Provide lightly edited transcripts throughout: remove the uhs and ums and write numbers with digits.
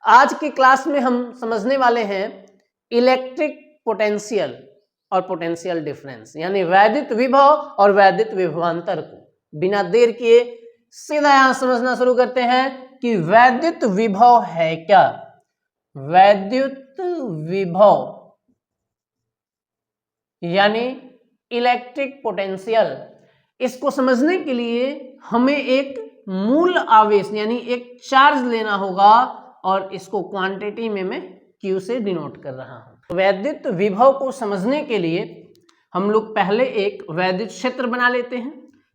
आज की क्लास में हम समझने वाले हैं इलेक्ट्रिक पोटेंशियल और पोटेंशियल डिफरेंस, यानी वैद्युत विभव और वैद्युत विभवांतर को बिना देर किए सीधा यहां समझना शुरू करते हैं कि वैद्युत विभव है क्या। वैद्युत विभव यानी इलेक्ट्रिक पोटेंशियल, इसको समझने के लिए हमें एक मूल आवेश यानी एक चार्ज लेना होगा और इसको क्वांटिटी में मैं Q से डिनोट कर रहा हूं। वैद्युत विभव को समझने के लिए हम लोग पहले एक वैद्युत क्षेत्र बना लेते हैं।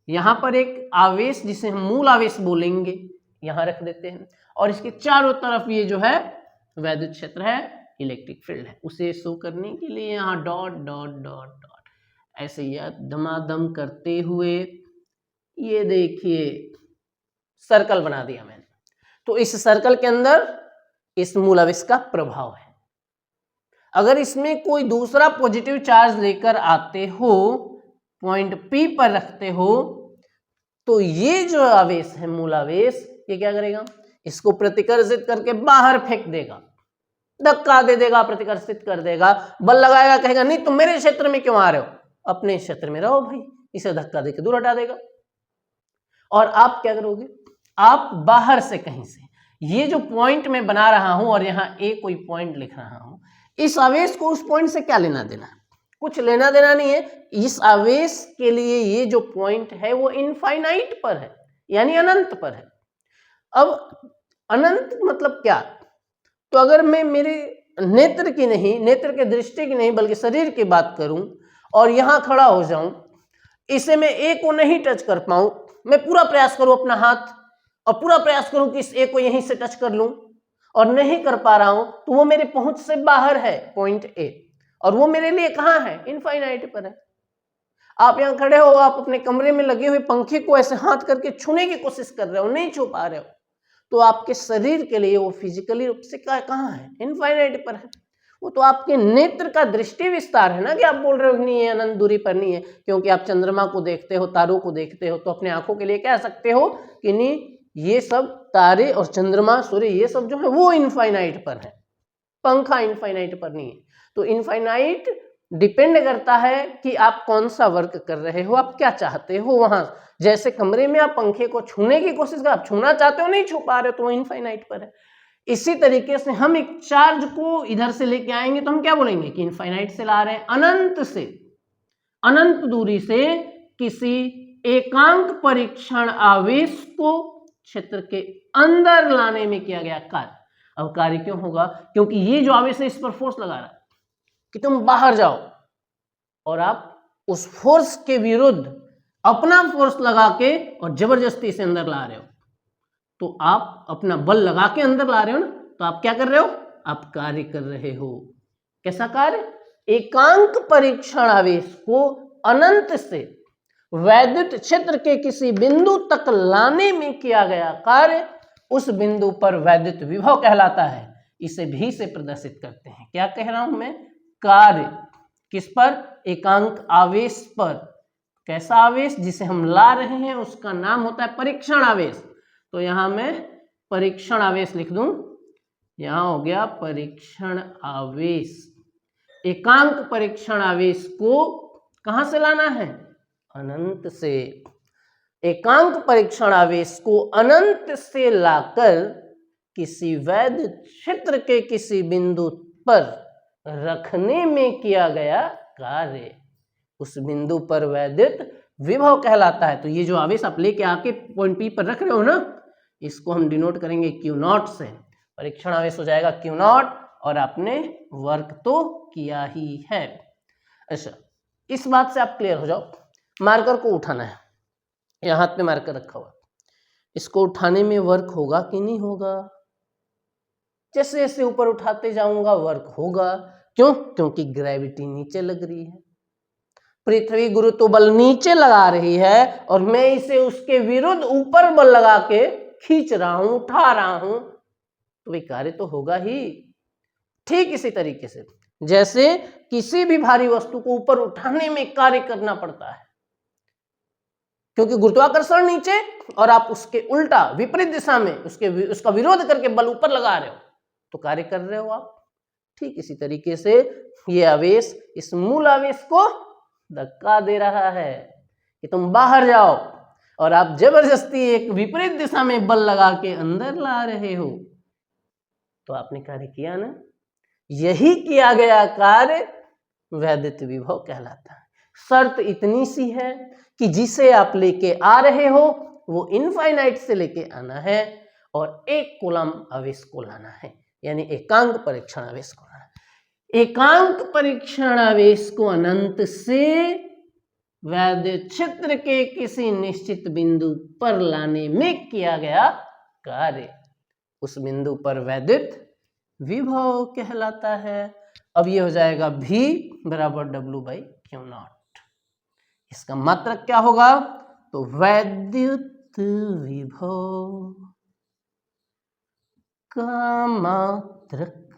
यहां पर एक आवेश जिसे हम मूल आवेश बोलेंगे यहां रख देते हैं और इसके चारों तरफ ये जो है वैद्युत क्षेत्र है, इलेक्ट्रिक फील्ड है। उसे शो करने के लिए यहाँ डॉट डॉट डॉट डॉट ऐसे यह दमादम करते हुए ये देखिए सर्कल बना दिया मैंने। तो इस सर्कल के अंदर इस मूल आवेश का प्रभाव है। अगर इसमें कोई दूसरा पॉजिटिव चार्ज लेकर आते हो, पॉइंट P पर रखते हो, तो ये जो आवेश है मूल आवेश, ये क्या करेगा, इसको प्रतिकर्षित करके बाहर फेंक देगा, धक्का दे देगा, प्रतिकर्षित कर देगा, बल लगाएगा, कहेगा नहीं तुम मेरे क्षेत्र में क्यों आ रहे हो, अपने क्षेत्र में रहो भाई, इसे धक्का देकर दूर हटा देगा। और आप क्या करोगे, आप बाहर से कहीं से ये जो पॉइंट मैं बना रहा हूं और यहाँ ए कोई पॉइंट लिख रहा हूं, इस आवेश को उस पॉइंट से क्या लेना देना, कुछ लेना देना नहीं है। इस आवेश के लिए ये जो पॉइंट है वो इनफाइनाइट पर है, यानी अनंत पर है। अब अनंत मतलब क्या, तो अगर मैं मेरे नेत्र की नहीं, नेत्र के दृष्टि की नहीं बल्कि शरीर की बात करूं और यहां खड़ा हो जाऊं, इसे मैं ए को नहीं टच कर पाऊं, मैं पूरा प्रयास करूं अपना हाथ और पूरा प्रयास करूं कि इस ए को यहीं से टच कर लूं और नहीं कर पा रहा हूं, तो वो मेरे पहुंच से बाहर है पॉइंट ए, और वो मेरे लिए कहां है, इनफाइनाइट पर है। आप यहां खड़े हो, आप अपने कमरे में लगे हुए पंखे को ऐसे हाथ करके छूने की कोशिश कर रहे हो, नहीं छू पा रहे हो, तो आपके शरीर के लिए वो फिजिकली रूप से कहां है, इनफाइनाइट पर है। वो तो आपके नेत्र का दृष्टि विस्तार है ना, कि आप बोल रहे हो नहीं है, अनंत दूरी पर नहीं है, क्योंकि आप चंद्रमा को देखते हो, तारों को देखते हो, तो अपने आंखों के लिए कह सकते हो कि नहीं ये सब तारे और चंद्रमा, सूर्य, ये सब जो है वो इनफाइनाइट पर है, पंखा इनफाइनाइट पर नहीं है। तो इनफाइनाइट डिपेंड करता है कि आप कौन सा वर्क कर रहे हो, आप क्या चाहते हो। वहां जैसे कमरे में आप पंखे को छूने की कोशिश कर, आप छूना चाहते हो, नहीं छू पा रहे हो, तो वो इनफाइनाइट पर है। इसी तरीके से हम एक चार्ज को इधर से लेके आएंगे तो हम क्या बोलेंगे कि इनफाइनाइट से ला रहे हैं, अनंत से, अनंत दूरी से किसी एकांक परीक्षण आवेश को क्षेत्र के अंदर लाने में किया गया कार्य। अब कार्य क्यों होगा, क्योंकि ये जो आवेश है इस पर फोर्स लगा रहा है कि तुम बाहर जाओ, और आप उस फोर्स के विरुद्ध अपना फोर्स लगा के और जबरदस्ती से अंदर ला रहे हो, तो आप अपना बल लगा के अंदर ला रहे हो ना, तो आप क्या कर रहे हो, आप कार्य कर रहे हो। कैसा कार्य, एकांक परीक्षण आवेश को अनंत से वैद्युत क्षेत्र के किसी बिंदु तक लाने में किया गया कार्य उस बिंदु पर वैद्युत विभव कहलाता है। इसे भी से प्रदर्शित करते हैं, क्या कह रहा हूं मैं, कार्य किस पर, एकांक आवेश पर। कैसा आवेश, जिसे हम ला रहे हैं उसका नाम होता है परीक्षण आवेश। तो यहां मैं परीक्षण आवेश लिख दूं, यहां हो गया परीक्षण आवेश। एकांक परीक्षण आवेश को कहां से लाना है, अनंत से। एकांक परीक्षण आवेश को अनंत से लाकर किसी वैद्युत क्षेत्र के किसी बिंदु पर रखने में किया गया कार्य उस बिंदु पर वैद्युत विभव कहलाता है। तो ये जो आवेश आप लेके आके पॉइंट P पर रख रहे हो ना, इसको हम डिनोट करेंगे Q0 से। परीक्षण आवेश हो जाएगा Q0 और आपने वर्क तो किया ही है। अच्छा, इस बात से आप क्लियर हो जाओ। मार्कर को उठाना है, यहाँ हाथ पे मार्कर रखा हुआ, इसको उठाने में वर्क होगा कि नहीं होगा, जैसे जैसे ऊपर उठाते जाऊंगा वर्क होगा। क्यों, क्योंकि ग्रेविटी नीचे लग रही है, पृथ्वी गुरुत्व बल नीचे लगा रही है और मैं इसे उसके विरुद्ध ऊपर बल लगा के खींच रहा हूं, उठा रहा हूं, तो ये कार्य तो होगा ही। ठीक इसी तरीके से जैसे किसी भी भारी वस्तु को ऊपर उठाने में कार्य करना पड़ता है, क्योंकि गुरुत्वाकर्षण नीचे और आप उसके उल्टा विपरीत दिशा में उसका विरोध करके बल ऊपर लगा रहे हो, तो कार्य कर रहे हो आप। ठीक इसी तरीके से ये आवेश इस मूल आवेश को धक्का दे रहा है कि तुम बाहर जाओ, और आप जबरदस्ती एक विपरीत दिशा में बल लगा के अंदर ला रहे हो। तो आपने कार्य किया ना, यही किया गया कार्य वैद्युत विभव कहलाता है। शर्त इतनी सी है कि जिसे आप लेके आ रहे हो वो इनफाइनाइट से लेके आना है और एक कूलम आवेश को लाना है, यानी एकांक परीक्षण आवेश को लाना है। एकांक परीक्षण आवेश को अनंत से वैद्युत क्षेत्र के किसी निश्चित बिंदु पर लाने में किया गया कार्य उस बिंदु पर वैद्युत विभव कहलाता है। अब ये हो जाएगा V बराबर W/Q0। इसका मात्रक क्या होगा? तो वैद्युत विभव का मात्रक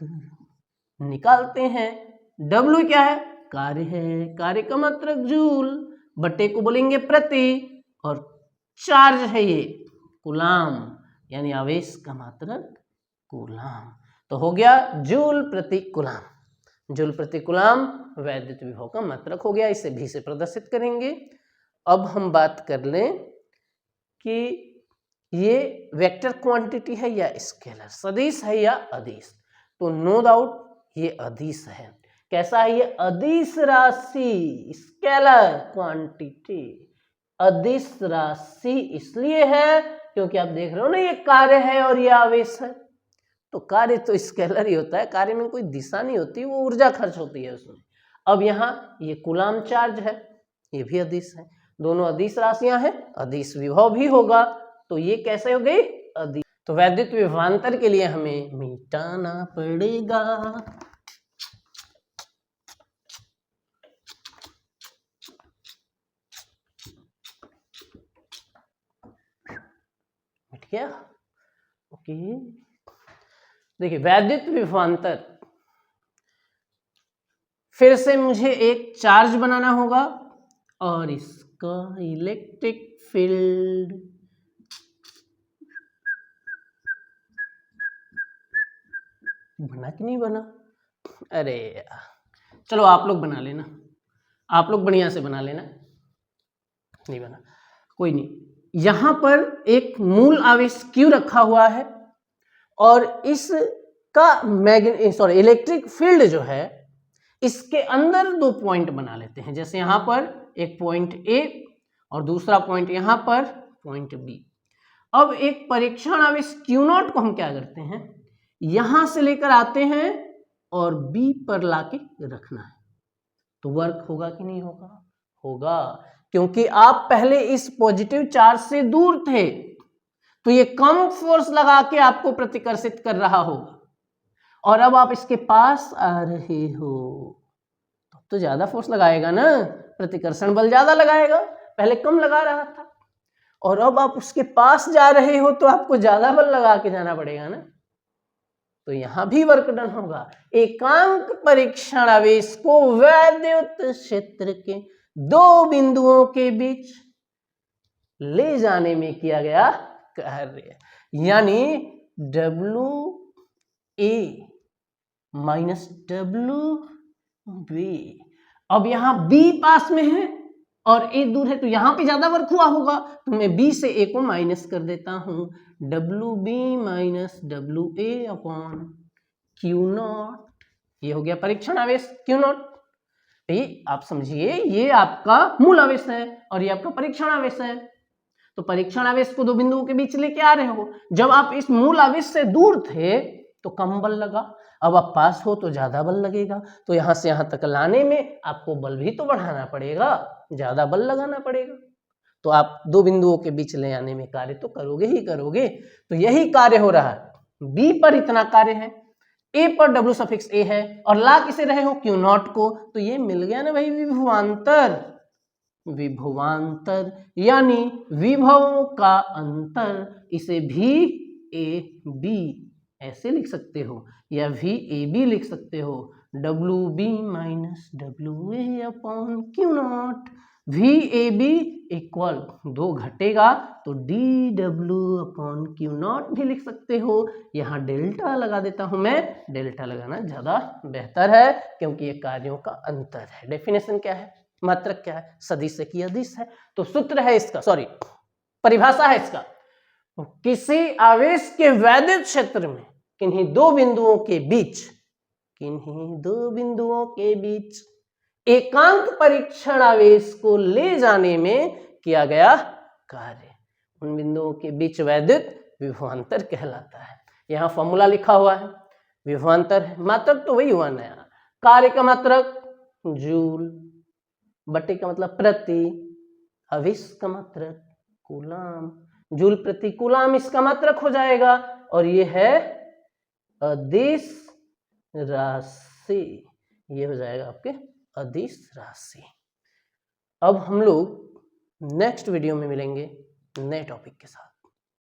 निकालते हैं। W क्या है? कार्य है, कार्य का मात्रक जूल, बटे को बोलेंगे प्रति, और चार्ज है ये कूलाम, यानी आवेश का मात्रक कूलाम। तो हो गया जूल प्रति कूलाम। जूल प्रति कूलाम वैद्युत विभव का मात्रक हो गया। इसे भी से प्रदर्शित करेंगे। अब हम बात कर लें कि ये वेक्टर क्वांटिटी है या स्केलर, सदिश है या अदिश। तो नो डाउट ये अदिश है। कैसा है ये? अदिश राशि, स्केलर क्वांटिटी। अदिश राशि इसलिए है क्योंकि आप देख रहे हो ना, ये कार्य है और ये आवेश है। तो कार्य तो स्केलर ही होता है, कार्य में कोई दिशा नहीं होती, वो ऊर्जा खर्च होती है उसमें। अब यहाँ ये कूलाम चार्ज है, ये भी अदिश है, दोनों अदिश राशियां हैं, अदिश विभव भी होगा। तो ये कैसे हो गई? अदिश। तो वैद्युत विभवांतर के लिए हमें मिटाना पड़ेगा। मिट गया? ओके। देखिए वैद्युत विभवांतर, फिर से मुझे एक चार्ज बनाना होगा और इसका इलेक्ट्रिक फील्ड बना कि नहीं बना? अरे चलो आप लोग बना लेना, आप लोग बढ़िया से बना लेना। नहीं बना, कोई नहीं। यहां पर एक मूल आवेश Q रखा हुआ है और इसका इलेक्ट्रिक फील्ड जो है इसके अंदर दो पॉइंट बना लेते हैं। जैसे यहां पर एक पॉइंट A और दूसरा पॉइंट यहां पर पॉइंट B। अब एक परीक्षण आवेश Q0 को हम क्या करते हैं, यहां से लेकर आते हैं और B पर लाके रखना है। तो वर्क होगा कि नहीं होगा? होगा, क्योंकि आप पहले इस पॉजिटिव चार्ज से दूर थे, तो ये कम फोर्स लगा के आपको प्रतिकर्षित कर रहा होगा, और अब आप इसके पास आ रहे हो तो ज्यादा फोर्स लगाएगा ना, प्रतिकर्षण बल ज्यादा लगाएगा। पहले कम लगा रहा था और अब आप उसके पास जा रहे हो तो आपको ज्यादा बल लगा के जाना पड़ेगा ना। तो यहां भी वर्क डन होगा। एकांक परीक्षण आवेश को वैद्युत क्षेत्र के दो बिंदुओं के बीच ले जाने में किया गया कार्य, यानी WA माइनस WB। अब यहां B पास में है और A दूर है, तो यहां पे ज्यादा वर्क हुआ होगा, तो मैं B से A को माइनस कर देता हूं। WB minus WA upon Q0, ये हो गया परीक्षण आवेश Q0। आप समझिए, ये आपका मूल आवेश है और ये आपका परीक्षण आवेश है। तो परीक्षण आवेश को दो बिंदुओं के बीच लेके आ रहे हो। जब आप इस मूल आवेश से दूर थे तो कम बल लगा, अब आप पास हो तो ज्यादा बल लगेगा। तो यहां से यहां तक लाने में आपको बल भी तो बढ़ाना पड़ेगा, ज्यादा बल लगाना पड़ेगा। तो आप दो बिंदुओं के बीच ले आने में कार्य तो करोगे ही करोगे। तो यही कार्य हो रहा है। B पर इतना कार्य है, A पर W∪A है, और ला किसे रहे हो? Q0 को। तो ये मिल गया ना भाई विभवांतर। विभवांतर यानी विभवों का अंतर। इसे भी AB ऐसे लिख सकते हो या VAB लिख सकते हो। WB minus WA upon Q0। VAB equal 2 घटेगा तो dW/Q0 भी लिख सकते हो। यहाँ डेल्टा लगा देता हूं मैं, डेल्टा लगाना ज्यादा बेहतर है क्योंकि ये कार्यों का अंतर है। डेफिनेशन क्या है, मात्रक क्या है, सदिश से की अदिश है। तो सूत्र है इसका, सॉरी परिभाषा है इसका, किसी आवेश के वैद्युत क्षेत्र में किन्हीं दो बिंदुओं के बीच एकांक परीक्षण आवेश को ले जाने में किया गया कार्य उन बिंदुओं के बीच वैद्युत विभवांतर कहलाता है। यहाँ फॉर्मूला लिखा हुआ है, विभवांतर है, मात्रक तो वही हुआ नया, कार्य का मात्रक जूल, बटे का मतलब प्रति, आवेश का मात्रक कूलाम, जूल प्रति कूलाम इसका मात्रक हो जाएगा, और ये है अदिश राशि, ये हो जाएगा आपके अदिश राशि। अब हम लोग नेक्स्ट वीडियो में मिलेंगे नए टॉपिक के साथ।